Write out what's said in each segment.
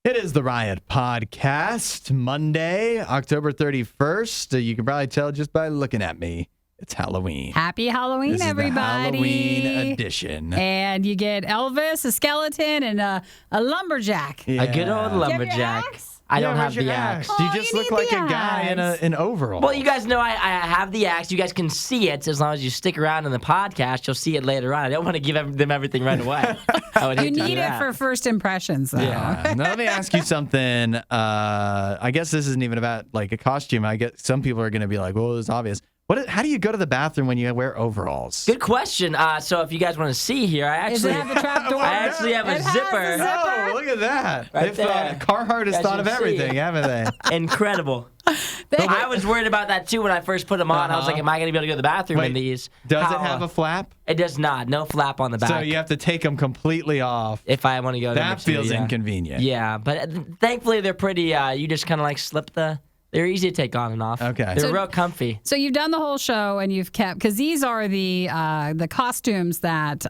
It is the Riot Podcast, Monday, October 31st. You can probably tell just by looking at me. It's Halloween. Happy Halloween, this everybody. Is the Halloween edition. And you get Elvis, a skeleton, and a lumberjack. Yeah. A good old lumberjack. I don't have the axe. Oh, You just you look need like the a guy in an overall. Well, you guys know I have the axe. You guys can see it as long as you stick around in the podcast. You'll see it later on. I don't want to give them everything right away. I would hate You to do need it that. for first impressions, though. Yeah. Now, let me ask you something. I guess this isn't even about like a costume. I guess some people are going to be like, well, it's obvious. How do you go to the bathroom when you wear overalls? Good question. So if you guys want to see here, I Does it actually have the trap door? I actually have a It has zipper. a zipper. Oh, look at that. Right there. Carhartt has As thought you of see. everything, haven't they? Incredible. I was worried about that too when I first put them on. I was like, am I going to be able to go to the bathroom in these? Does it have a flap? It does not. No flap on the back. So you have to take them completely off. If I want to go to That number two, feels yeah. inconvenient. Yeah, but thankfully they're pretty, you just kind of like slip they're easy to take on and off. Okay. They're real comfy. So you've done the whole show and you've kept, because these are the costumes that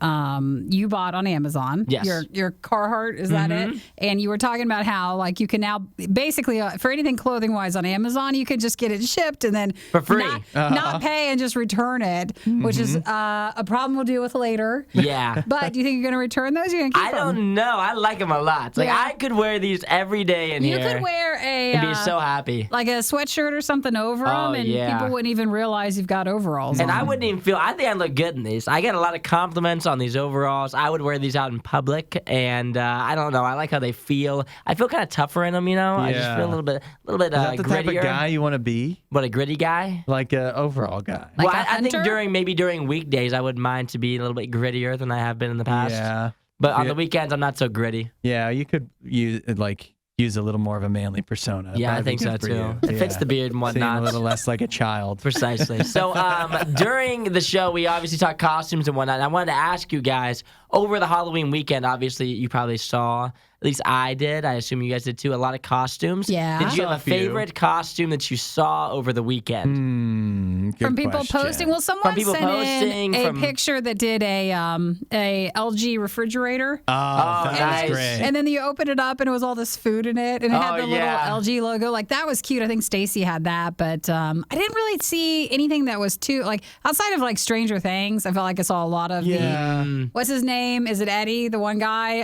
you bought on Amazon. Yes. Your Carhartt, is that it? And you were talking about how like you can now basically for anything clothing wise on Amazon, you could just get it shipped and then For free. not pay and just return it, which is a problem we'll deal with later. Yeah. But do you think you're going to return those? You're going to keep I them? don't know. I like them a lot. Like, Yeah. I could wear these every day in You here. could wear and be so happy. like a sweatshirt or something over Oh, them, and yeah. people wouldn't even realize you've got overalls And on. I wouldn't even feel, I think I look good in these. I get a lot of compliments on these overalls. I would wear these out in public, and I don't know. I like how they feel. I feel kind of tougher in them, you know? I just Yeah. feel a little bit Is that the type of grittier. guy you want to be? What, a gritty guy? Like an overall guy. Like well, a I think hunter? maybe during weekdays, I wouldn't mind to be a little bit grittier than I have been in the past. Yeah. But on Yeah. the weekends, I'm not so gritty. Yeah, you could use a little more of a manly persona. Yeah, I That'd be think so good for too. you. It fits the beard and Seem whatnot. a little less like a child. Precisely. So during the show, we obviously talk costumes and whatnot. And I wanted to ask you guys, over the Halloween weekend, obviously you probably saw, at least I did, I assume you guys did too, a lot of costumes. Yeah. Did you have a Saw a few. favorite costume that you saw over the weekend? Good From people question. posting. Well, someone From people sent posting, in a from- picture that did a LG refrigerator. Oh, that nice. was great. And then you open it up and it was all this food in it, and it had Oh, the yeah. little LG logo. Like that was cute. I think Stacy had that, but I didn't really see anything that was too like outside of like Stranger Things. I felt like I saw a lot of Yeah. what's his name? Is it Eddie, the one guy?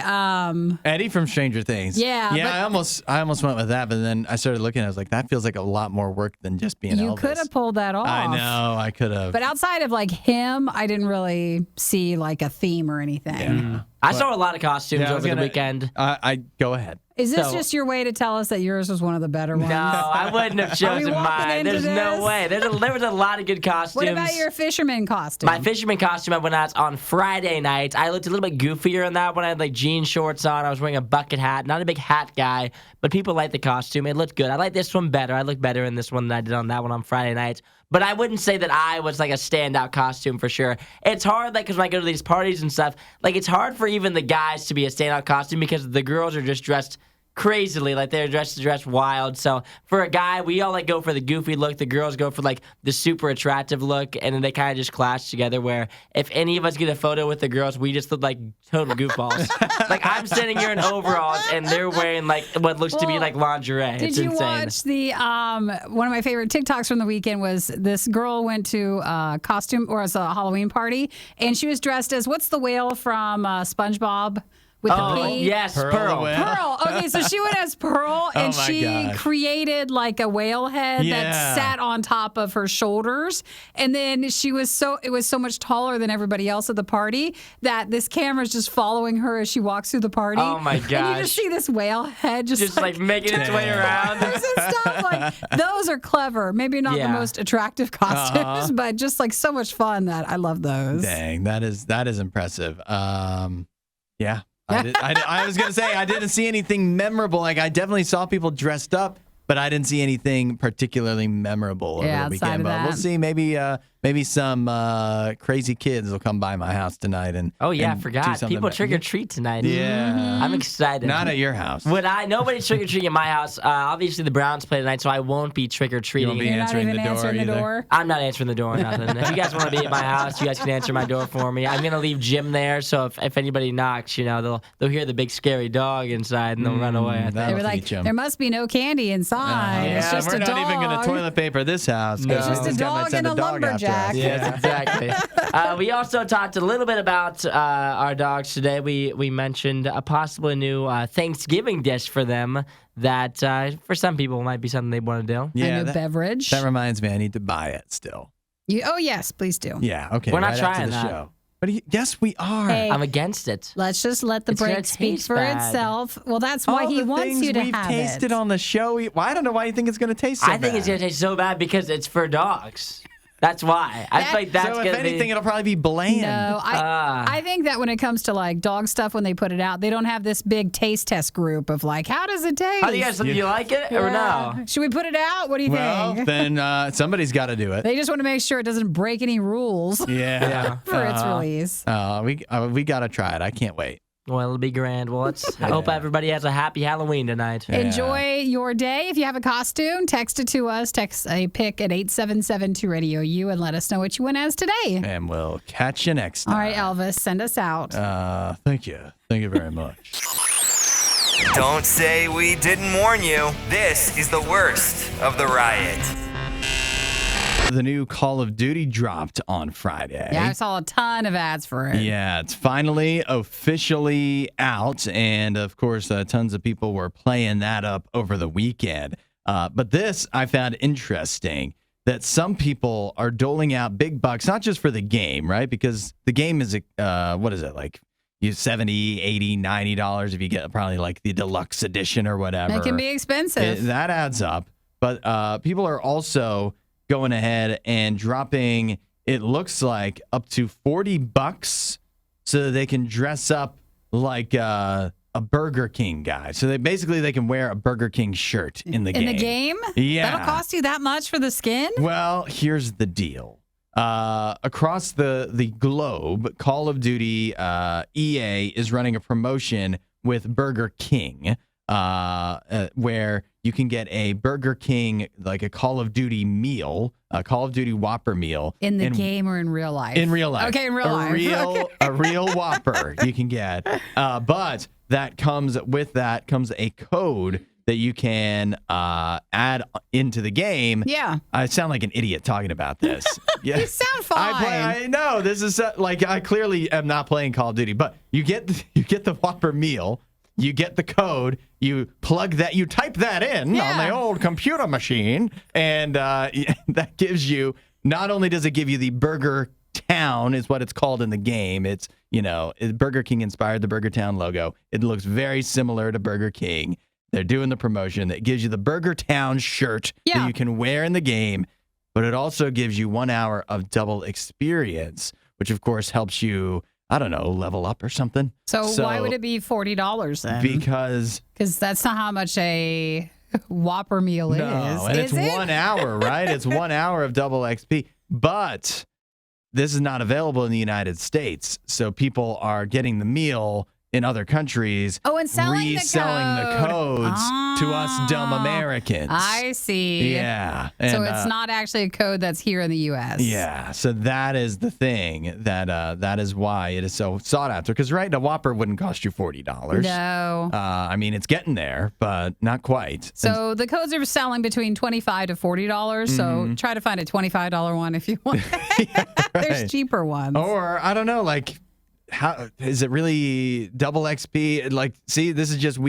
Eddie from Stranger Things. Yeah, Yeah, but- I almost went with that, but then I started looking. I was like, that feels like a lot more work than just being You Elvis. could have pulled that off. I know, I could have. But outside of like him, I didn't really see like a theme or anything. I saw a lot of costumes Yeah, I was over the gonna- weekend. I go ahead. Is this So- just your way to tell us that yours was one of the better ones? No, I wouldn't have chosen walking mine. into There's no this? way. There was a lot of good costumes. What about your fisherman costume? My fisherman costume I went out on Friday night. I looked a little bit goofier in that one. I had like jean shorts on. I was wearing a bucket hat. Not a big hat guy, but people liked the costume. It looked good. I like this one better. I look better in this one than I did on that one on Friday night. But I wouldn't say that I was like a standout costume for sure. It's hard, like, because when I go to these parties and stuff, like, it's hard for even the guys to be a standout costume because the girls are just dressed crazily, like they're dressed wild. So for a guy, we all like go for the goofy look. The girls go for like the super attractive look, and then they kind of just clash together. Where if any of us get a photo with the girls, we just look like total goofballs. Like I'm sitting here in overalls, and they're wearing like what looks to be Well, like lingerie. Did It's you insane. watch the one of my favorite TikToks from the weekend was this girl went to a costume or as a Halloween party, and she was dressed as what's the whale from SpongeBob with Oh, the P? yes, Pearl the Pearl. whale. Pearl. Okay, so she went as Pearl, and Oh my she gosh. created like a whale head Yeah. that sat on top of her shoulders, and then it was so much taller than everybody else at the party that this camera's just following her as she walks through the party. Oh my And you gosh. just see this whale head Just like making its way around. and stuff. Like those are clever. Maybe not the Yeah. most attractive costumes, but just like so much fun that I love those. Dang, that is impressive. Yeah. I was gonna say I didn't see anything memorable. Like I definitely saw people dressed up, but I didn't see anything particularly memorable over Yeah, the outside weekend. of But we'll that. see. Maybe maybe some crazy kids will come by my house tonight and Oh yeah, I and do forgot. something People about- trick or treat tonight. Yeah. I'm excited. Not at your house. Nobody's trick or treating at my house. Obviously, the Browns play tonight, so I won't be trick or You treating. won't be You're not answering even the door answering the either. door. I'm not answering the door or nothing. If you guys want to be at my house, you guys can answer my door for me. I'm gonna leave Jim there, so if anybody knocks, they'll hear the big scary dog inside and they'll run away. I think. that'll They were like, teach 'em. there must be no candy inside. Yeah, It's just we're a not dog. even going to toilet paper this house. No. It's just a This guy might dog send and a dog after us. lumberjack. Yes, exactly. We also talked a little bit about our dogs today. We mentioned a possibly new Thanksgiving dish for them that for some people might be something they want to do. A Yeah, new beverage. that reminds me, I need to buy it still. Oh, yes, please do. Yeah, okay. We're not right after trying the that. show. But yes, we are. Hey, I'm against it. let's just let the It's gonna break speak taste for bad. itself. Well, that's why All he the wants things you to we've have tasted it. on the show. I don't know why you think it's going to taste so I think it's bad. gonna taste so bad because it's for dogs. That's why. I feel like that's So if gonna anything, be. it'll probably be bland. No, I think that when it comes to like dog stuff, when they put it out, they don't have this big taste test group of like, how does it taste? How do you guys? Do you like it or no? Should we put it out? What do you Well, think? then somebody's got to do it. They just want to make sure it doesn't break any rules Yeah. for its release. We got to try it. I can't wait. Well, it'll be grand. Well, I hope everybody has a happy Halloween tonight. Yeah. Enjoy your day. If you have a costume, text it to us. Text a pic at 877-2-RADIO-U and let us know what you went as today. And we'll catch you next time. All right, Elvis, send us out. Thank you. Thank you very much. Don't say we didn't warn you. This is the worst of the riot. The new Call of Duty dropped on Friday. Yeah, I saw a ton of ads for it. Yeah, it's finally officially out. And of course, tons of people were playing that up over the weekend. But this I found interesting that some people are doling out big bucks, not just for the game, right? Because the game is, what is it, like $70, $80, $90 if you get probably like the deluxe edition or whatever. It can be expensive. That adds up. But people are also going ahead and dropping, it looks like, up to $40 so that they can dress up like a Burger King guy. So they can wear a Burger King shirt in the game. In the game? Yeah. That'll cost you that much for the skin? Well, here's the deal. Across the globe, Call of Duty EA is running a promotion with Burger King where you can get a Burger King, like a Call of Duty meal, a Call of Duty Whopper meal. In the game or in real life? In real life. Okay, in real life. A real Whopper you can get. But that comes a code that you can add into the game. Yeah. I sound like an idiot talking about this. Yeah. You sound fine. I know this is like I clearly am not playing Call of Duty, but you get the Whopper meal, you get the code, you plug that, you type that in on the old computer machine, and that gives you. Not only does it give you the Burger Town, is what it's called in the game. It's Burger King inspired the Burger Town logo. It looks very similar to Burger King. They're doing the promotion that gives you the Burger Town shirt that you can wear in the game, but it also gives you 1 hour of double experience, which of course helps you, I don't know, level up or something. So why would it be $40 then? Because that's not how much a Whopper meal is. and it's 1 hour, right? It's 1 hour of double XP, but this is not available in the United States, so people are getting the meal in other countries, and reselling the codes to us dumb Americans. I see. Yeah. So And, it's not actually a code that's here in the U.S. Yeah. So that is the thing that is why it is so sought after. Because a Whopper wouldn't cost you $40. No. I mean, it's getting there, but not quite. So the codes are selling between $25 to $40. So try to find a $25 one if you want. There's cheaper ones. Or I don't know, like, how is it really double XP? Like, see, this is just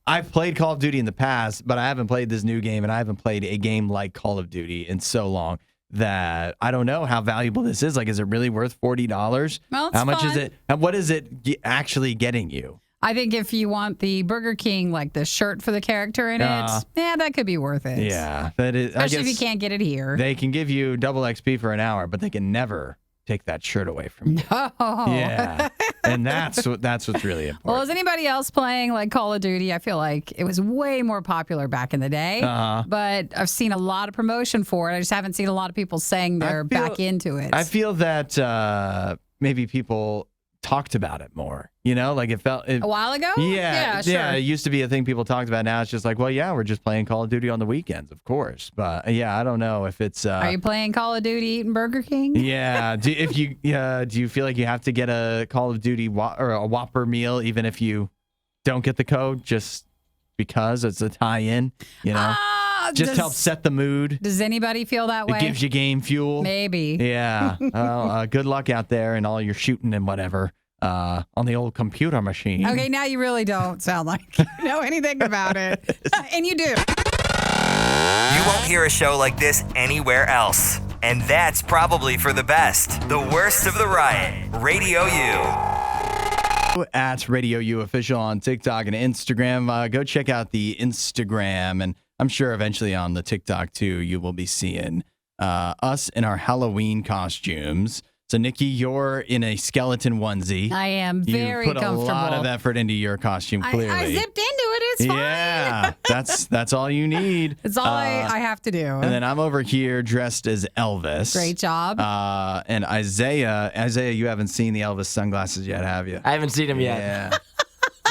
I've played Call of Duty in the past, but I haven't played this new game, and I haven't played a game like Call of Duty in so long that I don't know how valuable this is. Like, is it really worth $40? Well, it's how much is fun. it? And what is it actually getting you? I think if you want the Burger King, like the shirt for the character in it, that could be worth it. Yeah, that is. Especially if you can't get it here. They can give you double XP for an hour, but they can never take that shirt away from you. Oh. Yeah. And that's what's really important. Well, is anybody else playing like Call of Duty? I feel like it was way more popular back in the day, but I've seen a lot of promotion for it. I just haven't seen a lot of people saying they're back into it. I feel that maybe people talked about it more. Like it felt a while ago. Yeah, sure. Yeah. It used to be a thing people talked about. Now it's just like, well, yeah, we're just playing Call of Duty on the weekends, of course. But yeah, I don't know if it's. Are you playing Call of Duty eating Burger King? Yeah. Do you feel like you have to get a Call of Duty or a Whopper meal even if you don't get the code, just because it's a tie-in? Just help set the mood. Does anybody feel that way? It gives you game fuel. Maybe. Yeah. Well, good luck out there and all your shooting and whatever on the old computer machine. Okay, now you really don't sound like you know anything about it. And you do. You won't hear a show like this anywhere else. And that's probably for the best. The worst of the riot. Radio U. At Radio U Official on TikTok and Instagram. Go check out the Instagram, and I'm sure eventually on the TikTok too, you will be seeing us in our Halloween costumes. So, Nikki, you're in a skeleton onesie. I am very comfortable. You put a lot of comfortable. effort into your costume, clearly. I zipped into it. It's fine. Yeah, that's all you need. It's all I have to do. And then I'm over here dressed as Elvis. Great job. And Isaiah, you haven't seen the Elvis sunglasses yet, have you? I haven't seen them yet. Yeah.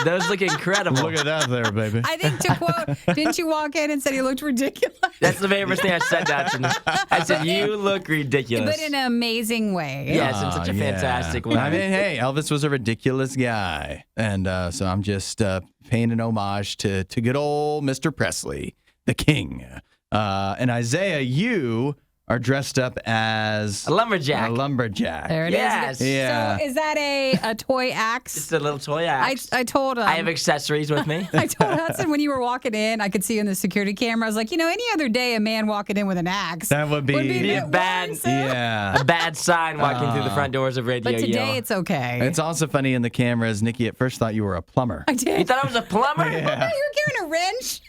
Those look incredible. Look at that there, baby. I think to quote, didn't you walk in and said he looked ridiculous? That's the very first thing I said that to. I said, you look ridiculous. But in an amazing way. Yes, in such a fantastic way. I mean, hey, Elvis was a ridiculous guy. And so I'm just paying an homage to good old Mr. Presley, the king. And Isaiah, you are dressed up as A lumberjack. A lumberjack. There it is. Yes. Yeah. So is that a toy axe? Just a little toy axe. I told him. I have accessories with me. I told Hudson when you were walking in, I could see in the security camera. I was like, any other day a man walking in with an axe That would be a a bad- worrisome. Yeah. A bad sign walking through the front doors of Radio But today U. it's okay. It's also funny in the cameras. Nikki at first thought you were a plumber. I did. You thought I was a plumber? You were carrying a wrench.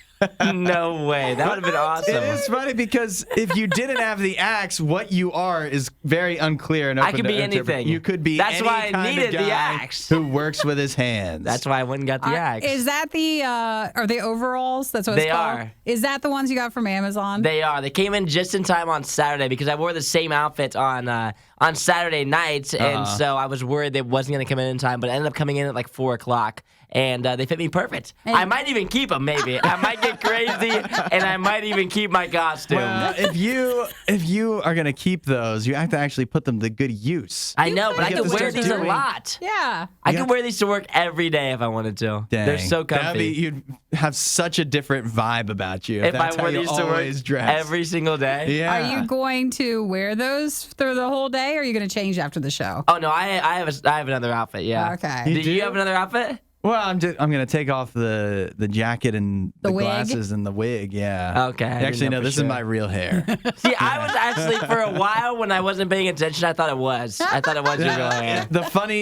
No way. That would have been awesome. It is funny because if you didn't have the axe, what you are is very unclear. And I open could to be interpret. anything. You could be That's any why I kind of needed the guy axe. who works with his hands. That's why I went and got the axe. Is that the, are they overalls? That's what They it's called? are. Is that the ones you got from Amazon? They are. They came in just in time on Saturday because I wore the same outfit on Saturday nights, and so I was worried they wasn't going to come in time, but it ended up coming in at like 4 o'clock, and they fit me perfect. I might even keep them, maybe. I might get crazy, and I might even keep my costume. Well, if you are gonna keep those, you have to actually put them to good use. I know, but I You could have to wear start these a doing- lot. Yeah. I could wear these to work every day if I wanted to. They're so comfy. You'd have such a different vibe about you If that's I wore how you these to work always dress. every single day. Yeah. Are you going to wear those through the whole day, or are you going to change after the show? Oh no, I have another outfit. Yeah. Okay. Do You do? you have another outfit? Well, I'm gonna take off the jacket and the wig? glasses and the wig. Yeah. Okay, I didn't Actually, know no. for This sure. is my real hair. See, I was actually for a while when I wasn't paying attention, I thought it was. I thought it was your real hair.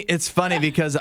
It's funny because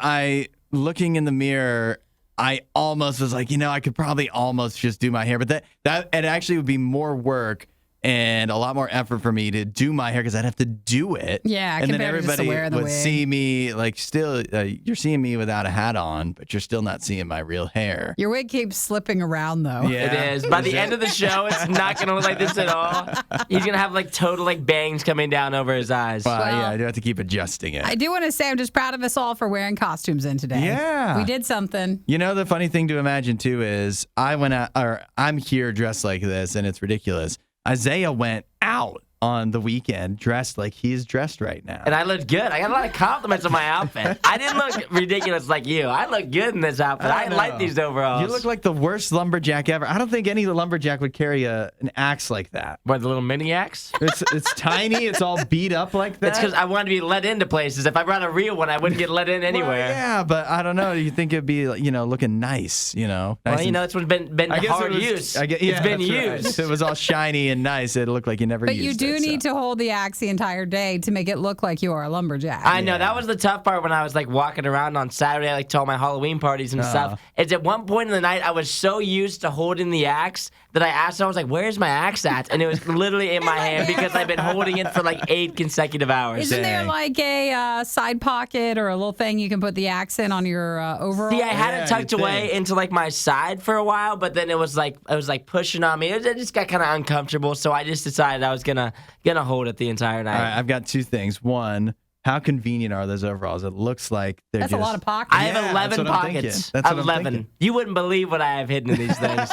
looking in the mirror, I almost was like, I could probably almost just do my hair, but that it actually would be more work and a lot more effort for me to do my hair because I'd have to do it. Yeah, and then compared to just everybody wearing the would wig. see me still. You're seeing me without a hat on, but you're still not seeing my real hair. Your wig keeps slipping around, though. Yeah. It is. By the end of the show, it's not going to look like this at all. He's going to have total bangs coming down over his eyes. Well, Well, yeah, I do have to keep adjusting it. I do want to say I'm just proud of us all for wearing costumes in today. Yeah. We did something. The funny thing to imagine too is I'm here dressed like this, and it's ridiculous. Isaiah went out on the weekend dressed like he's dressed right now. And I looked good. I got a lot of compliments on my outfit. I didn't look ridiculous like you. I look good in this outfit. I know. like these overalls. You look like the worst lumberjack ever. I don't think any lumberjack would carry an axe like that. What, the little mini axe? It's tiny. It's all beat up like that. That's because I wanted to be let into places. If I brought a real one, I wouldn't get let in anywhere. Well, yeah, but I don't know. You think it'd be looking nice, Nice Well, and- it's been I guess hard it was, use. yeah, It's been that's right. used. If it was all shiny and nice, it'd look like you never But used you do need to hold the axe the entire day to make it look like you are a lumberjack. I know that was the tough part when I was like walking around on Saturday, like to all my Halloween parties and stuff. It's at one point in the night I was so used to holding the axe that I asked her, I was like, "Where's my axe at?" And it was literally in my hand because I've been holding it for like 8 consecutive hours. Isn't there like a side pocket or a little thing you can put the axe in on your overall? See, I had it tucked away into like my side for a while, but then it was like pushing on me. It just got kind of uncomfortable, so I just decided I was gonna hold it the entire night. All right, I've got 2 things. One, how convenient are those overalls? It looks like they're That's just... a lot of pockets. I have 11 pockets. That's what I'm 11. thinking. You wouldn't believe what I have hidden in these things.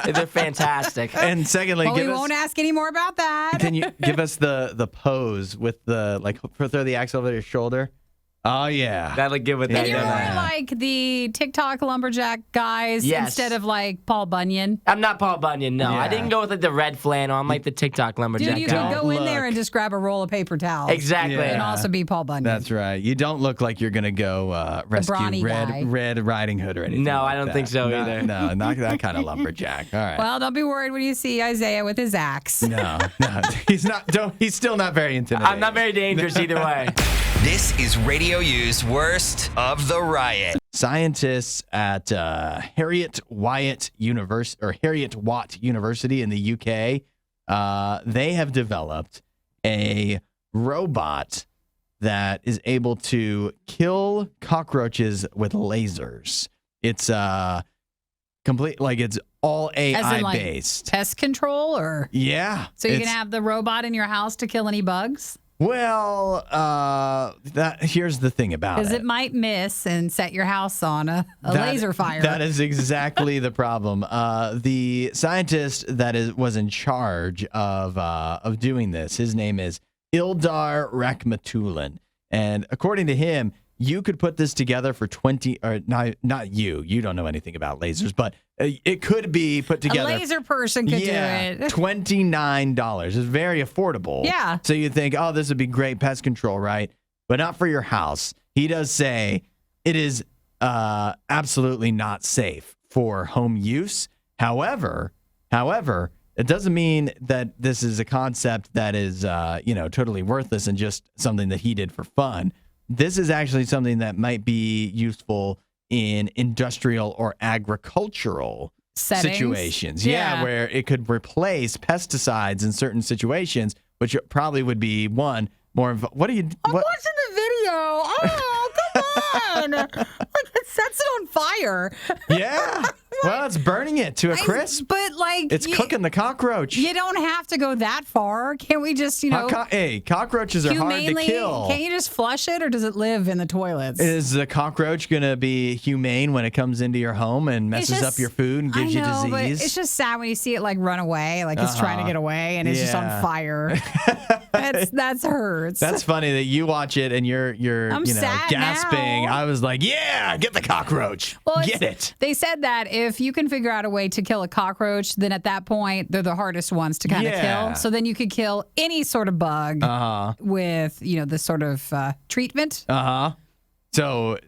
They're fantastic. And secondly, Well, we won't ask any more about that. can you give us the pose with the, like, throw the axe over your shoulder? Oh, yeah. That'll get with And that. you're don't I? more like the TikTok lumberjack guys Yes. instead of like Paul Bunyan. I'm not Paul Bunyan, no. I Yeah. didn't go with like the red flannel. I'm like the TikTok lumberjack Dude, you guy. can go in look. there and just grab a roll of paper towels. Exactly. And Yeah. also be Paul Bunyan. That's right. You don't look like you're going to go brawny rescue guy. Red Riding Hood or anything. No, like I don't that. think so either. No, not that kind of lumberjack. All right. Well, don't be worried when you see Isaiah with his axe. No, he's not. He's still not very intimidating. I'm not very dangerous either way. This is Radio U's Worst of the Riot. Scientists at Harriet Watt University in the UK, they have developed a robot that is able to kill cockroaches with lasers. It's complete, like it's all AI As in, like, based. Pest control or? Yeah. So you it's- can have the robot in your house to kill any bugs? Well, here's the thing about Because it. it might miss and set your house on a laser fire. That is exactly the problem. The scientist that was in charge of doing this, his name is Ildar Rakhmatulin, and according to him, you could put this together for 20. Or not you. You don't know anything about lasers, but it could be put together. A laser person could do it. $29. It's very affordable. Yeah. So you think, oh, this would be great pest control, right? But not for your house. He does say it is absolutely not safe for home use. However, it doesn't mean that this is a concept that is, totally worthless and just something that he did for fun. This is actually something that might be useful in industrial or agricultural Settings? situations. Yeah. Where it could replace pesticides in certain situations, which probably would be one more. What do you? I'm watching the video. Oh, come on. Like, it sets it on fire. Yeah. Well, it's burning it to a crisp. But, like, It's cooking the cockroach. You don't have to go that far. Can't we just, Hey, cockroaches are hard to humanely, kill. can't you just flush it, or does it live in the toilets? Is the cockroach going to be humane when it comes into your home and messes up your food and gives I know, you but disease? it's just sad when you see it like run away, like it's trying to get away, and it's just Yeah. on fire. That's hurts. That's funny that you watch it and you're I'm sad gasping. now. I was like, yeah, get the cockroach. Well, Get it. They said that if you can figure out a way to kill a cockroach, then at that point they're the hardest ones to kind of Yeah. kill. So then you could kill any sort of bug with this sort of treatment. So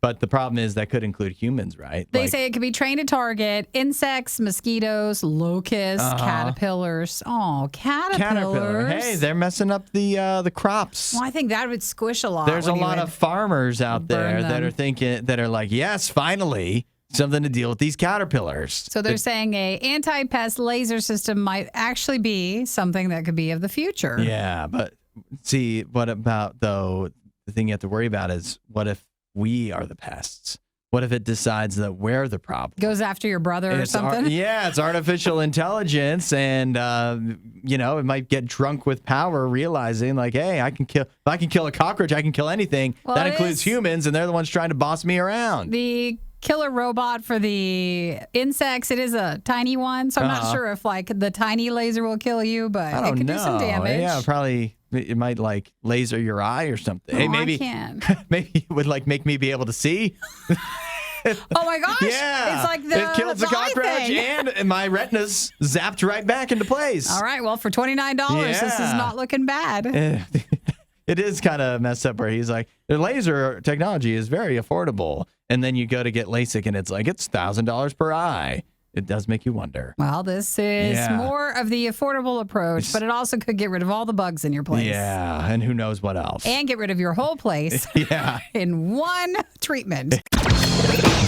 but the problem is that could include humans, right? They say it could be trained to target insects, mosquitoes, locusts, caterpillars. Oh, caterpillars. caterpillar. Hey, they're messing up the crops. Well, I think that would squish a lot. There's a when you lot would of farmers out there burn that are like, yes, finally something to deal with these caterpillars. So they're saying a anti-pest laser system might actually be something that could be of the future. Yeah, but see, what about though? The thing you have to worry about is what if we are the pests? What if it decides that we're the problem? Goes after your brother or something. It's artificial intelligence, and it might get drunk with power, realizing like, hey, if I can kill a cockroach, I can kill anything. Well, that it includes is- humans, and they're the ones trying to boss me around. The killer robot for the insects, it is a tiny one, so I'm not sure if like the tiny laser will kill you, but I it don't could know. do some damage. Yeah, probably it might like laser your eye or something. Oh, Hey, I maybe can't. maybe it would like make me be able to see. Oh my gosh! Yeah, It's like it kills the eye cockroach, thing. and my retina's zapped right back into place. All right, well, for $29, this is Yeah. not looking bad. It is kind of messed up where he's like, the laser technology is very affordable, and then you go to get LASIK, and it's like it's $1,000 per eye. it does make you wonder. Well, this is Yeah. more of the affordable approach, but it also could get rid of all the bugs in your place. Yeah, and who knows what else. And get rid of your whole place Yeah. in one treatment.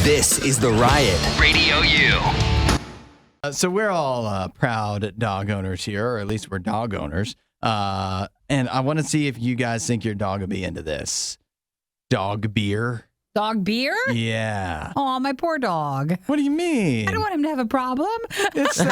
This is The Riot. Radio U. So we're all proud dog owners here, or at least we're dog owners. And I want to see if you guys think your dog will be into this. Dog beer. Dog beer? Yeah. Oh, my poor dog. What do you mean? I don't want him to have a problem. It's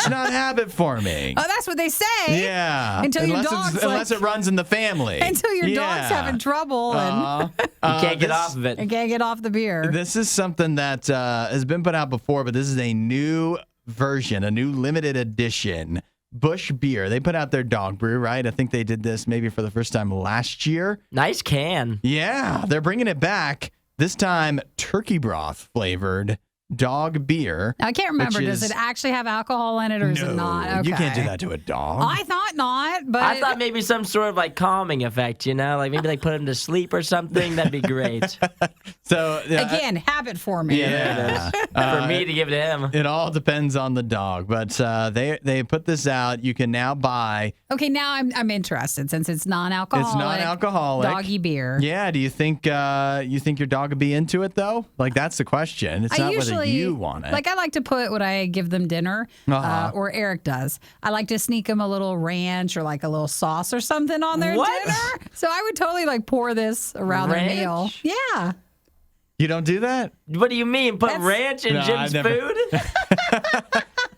not habit forming. Oh, that's what they say. Yeah. Until your unless dog's unless it runs in the family. Until your dog's having trouble and You can't get off of it. can't get off the beer. This is something that has been put out before, but this is a new version, a new limited edition Bush beer. They put out their dog brew, right? I think they did this maybe for the first time last year. Nice can. Yeah, they're bringing it back. This time, turkey broth flavored dog beer. Now, I can't remember. which Does is- it actually have alcohol in it, or is it not? Okay. You can't do that to a dog. I thought not, but I thought maybe some sort of like calming effect, like maybe like put him to sleep or something. That'd be great. So again, habit forming. yeah. For me to give it to him. It all depends on the dog, but they put this out. You can now buy. Okay, now I'm interested since it's non-alcoholic. It's non-alcoholic. Doggy beer. Yeah. Do you think your dog would be into it though? Like that's the question. It's not whether you want it. Like I like to put when I give them dinner, or Eric does. I like to sneak them a little ranch or like a little sauce or something on their What? dinner. So I would totally like pour this around their meal. Ranch? Yeah. You don't do that? What do you mean? Put That's- ranch in No, Jim's I've never- food?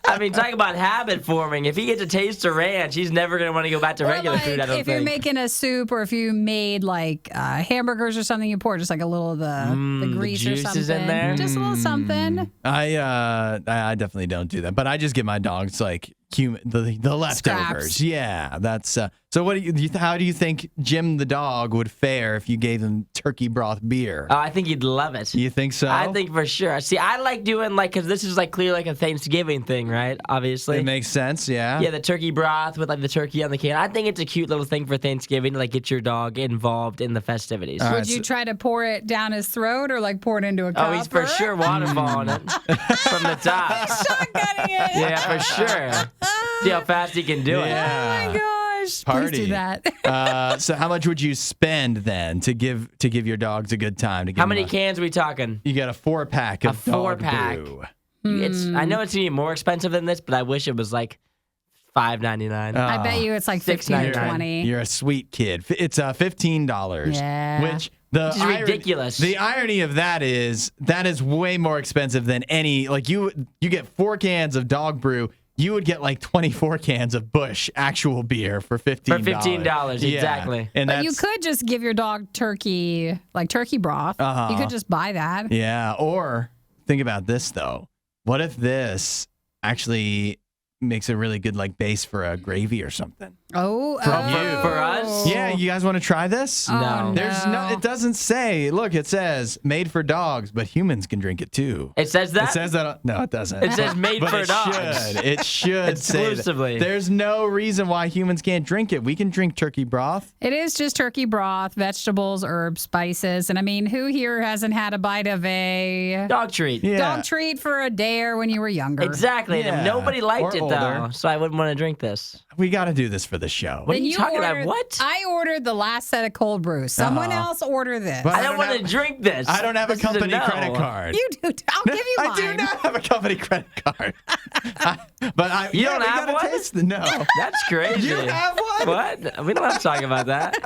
I mean, talk about habit forming. If he gets a taste of ranch, he's never going to want to go back to Or regular like food, I don't if think. you're making a soup or if you made like hamburgers or something, you pour just like a little of the grease or juices something. in there? Just a little something. I definitely don't do that, but I just give my dogs like the leftovers. Scraps. Yeah, that's so. What do you? How do you think Jim the dog would fare if you gave him turkey broth beer? Oh, I think he'd love it. You think so? I think for sure. See, I like doing because this is like clearly like a Thanksgiving thing, right? Obviously. it makes sense. Yeah. Yeah, the turkey broth with like the turkey on the can. I think it's a cute little thing for Thanksgiving to like get your dog involved in the festivities. All Would right, you so- try to pour it down his throat or like pour it into a cup? Oh, he's for sure waterfalling it from the top. Shotgunning it. Yeah, for sure. See how fast he can do it. Yeah. Oh my gosh. Party. Please do that. So how much would you spend then to give your dogs a good time? To give How them many cans are we talking? You got a 4-pack of A dog 4-pack. brew. I know it's gonna be more expensive than this, but I wish it was like $5.99. I bet you it's like 15 or $6.99. 20. You're a sweet kid. It's $15. Yeah. Which Which is ridiculous. The irony of that is way more expensive than any. Like you get 4 cans of dog brew. You would get like 24 cans of Bush actual beer for $15. For $15, Yeah. exactly. And But you that's- could just give your dog turkey, like turkey broth. You could just buy that. Yeah. Or think about this though. What if this actually makes a really good like base for a gravy or something? Oh, For us? Yeah, you guys want to try this? Oh, There's no. It doesn't say. Look, it says made for dogs, but humans can drink it too. It says that? It says that. No, it doesn't. It says made but for it dogs. should. It should say that. Exclusively. There's no reason why humans can't drink it. We can drink turkey broth. It is just turkey broth, vegetables, herbs, spices. And I mean, who here hasn't had a bite of a Dog treat. Yeah. dog treat for a dare when you were younger? Exactly. Yeah. And nobody liked Or it, older. though, so I wouldn't want to drink this. We got to do this for the show. What are Then you talking about? ordered- What? I ordered the last set of cold brew. Someone else order this. But I don't want to have- drink this. I don't have a This is company no. credit card. You do. I'll give you mine. I do not have a company credit card. You don't we have gotta one? Taste no. That's crazy. You have one? What? We don't have to talk about that.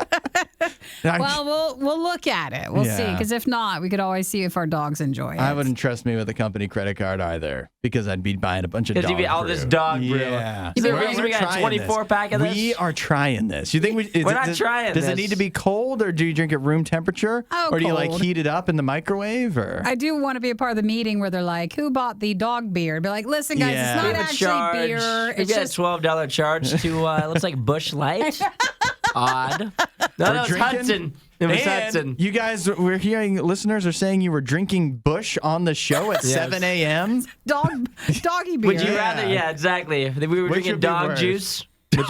Well, we'll look at it. We'll see. Yeah. Because if not, we could always see if our dogs enjoy it. I wouldn't trust me with a company credit card either because I'd be buying a bunch of dog Because you'd be all brew. this dog brew. Yeah. Is there a We're- reason we're we got a trying 24 this. pack of this? We are trying this. You think We're not trying Does it this. need to be cold or do you drink it room temperature? Oh, or do you like cold. heat it up in the microwave or? I do want to be a part of the meeting where they're like, "Who bought the dog beer?" Be like, "Listen, guys, Yeah. it's We not have a actually charge. beer. We It's got just a $12 charge to it looks like Bush Light. Odd. No, We're it's drinking- Hudson. It was And Hudson. you guys, we're hearing listeners are saying you were drinking Bush on the show at Yes. 7 a.m. doggy beer." Would you Yeah. rather? Yeah, exactly. If we were Which drinking would be dog worse? juice. Which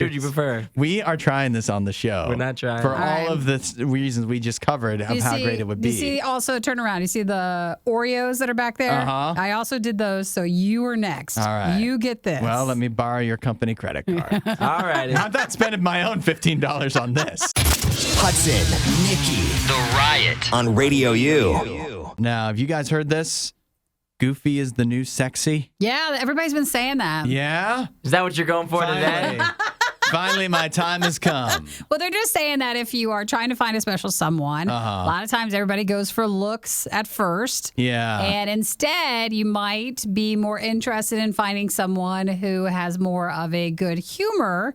would you prefer? We are trying this on the show. We're not trying. For All right. all of the reasons we just covered of how great it would be. You see, also turn around. You see the Oreos that are back there? Uh-huh. I also did those, so you are next. All right. You get this. Well, let me borrow your company credit card. All right. I'm not spending my own $15 on this. Hudson, Nikki, The Riot on Radio U. Now, have you guys heard this? Goofy is the new sexy. Yeah, everybody's been saying that. Yeah? Is that what you're going for today? Finally, my time has come. Well, they're just saying that if you are trying to find a special someone, a lot of times everybody goes for looks at first. Yeah. And instead, you might be more interested in finding someone who has more of a good humor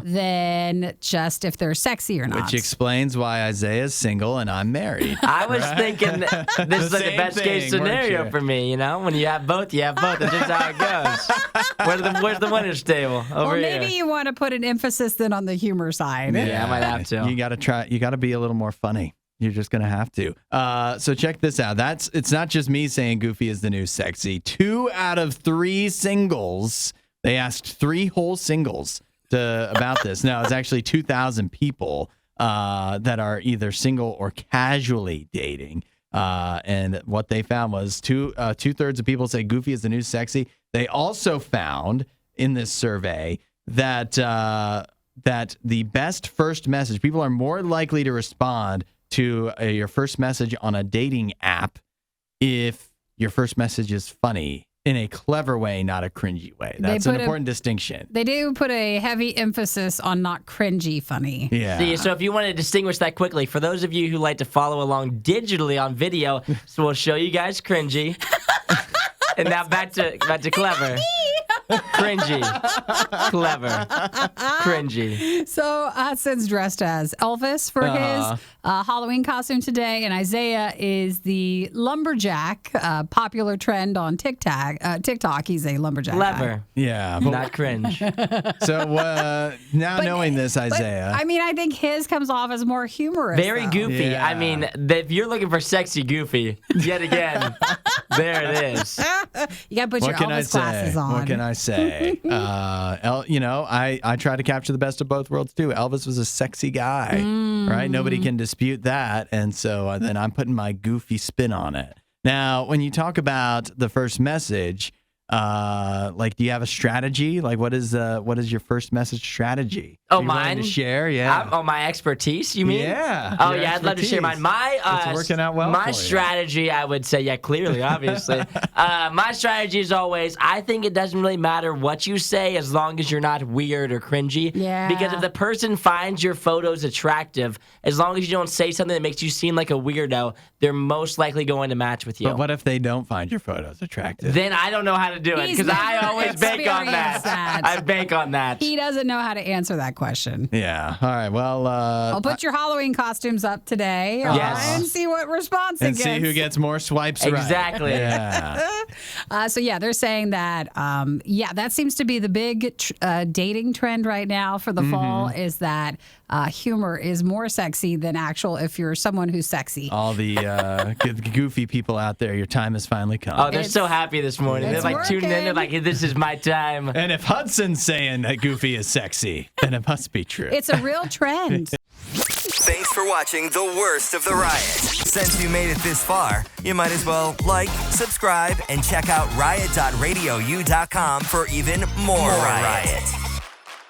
than just if they're sexy or not. Which explains why Isaiah's single and I'm married. I was thinking this is like the Same best case thing, weren't scenario you? for me, you know? When you have both, you have both. That's just how it goes. Where's the winner's table? Over Or here. maybe you want to put an emphasis then on the humor side. Yeah, I might have to. You got to try. You got to be a little more funny. You're just gonna have to. So check this out. It's not just me saying Goofy is the new sexy. 2 out of 3 singles. They asked 3 whole singles about this. Now it's actually 2,000 people that are either single or casually dating. And what they found was 2/3 of people say Goofy is the new sexy. They also found in this survey that the best first message, people are more likely to respond to your first message on a dating app if your first message is funny in a clever way, not a cringy way. That's an important distinction. They do put a heavy emphasis on not cringy funny. Yeah. See, so if you want to distinguish that quickly, for those of you who like to follow along digitally on video, so we'll show you guys cringy. And now back to clever. Cringy. Clever. Cringy. So Hudson's dressed as Elvis for his Halloween costume today, and Isaiah is the lumberjack, popular trend on TikTok. He's a lumberjack. Clever. Yeah. But, Not cringe. so now knowing this, Isaiah. I mean, I think his comes off as more humorous. Very though. goofy. Yeah. I mean, if you're looking for sexy goofy, yet again, there it is. You got to put your What can I Elvis glasses say? on. What can I say? I try to capture the best of both worlds too. Elvis was a sexy guy, right? Nobody can dispute that. And so then I'm putting my goofy spin on it. Now, when you talk about the first message, do you have a strategy? Like, what is your first message strategy? Oh, Are you willing mine? to share? Yeah. My expertise, you mean? Yeah. Oh, your yeah, I'd love to share expertise. mine. It's working out well My for you. strategy, I would say, yeah, clearly, obviously. My strategy is always, I think it doesn't really matter what you say as long as you're not weird or cringy. Yeah. Because if the person finds your photos attractive, as long as you don't say something that makes you seem like a weirdo, they're most likely going to match with you. But what if they don't find your photos attractive? Then I don't know how to do it He's because I never always bank on experienced that. I bank on that. He doesn't know how to answer that question. Yeah. All right. Well, I'll put your Halloween costumes up today Yes. and see what response and it gets. see who gets more swipes right. Exactly. Yeah. So yeah, they're saying that that seems to be the big dating trend right now for the fall is that humor is more sexy than actual if you're someone who's sexy. All the goofy people out there, your time has finally come. Oh, they're so happy this morning. They're it's like tuning in. They're working. like, this is my time. And if Hudson's saying that Goofy is sexy, then it must be true. It's a real trend. Thanks for watching the worst of the riot. Since you made it this far, you might as well like, subscribe, and check out riot.radiou.com for even more riot.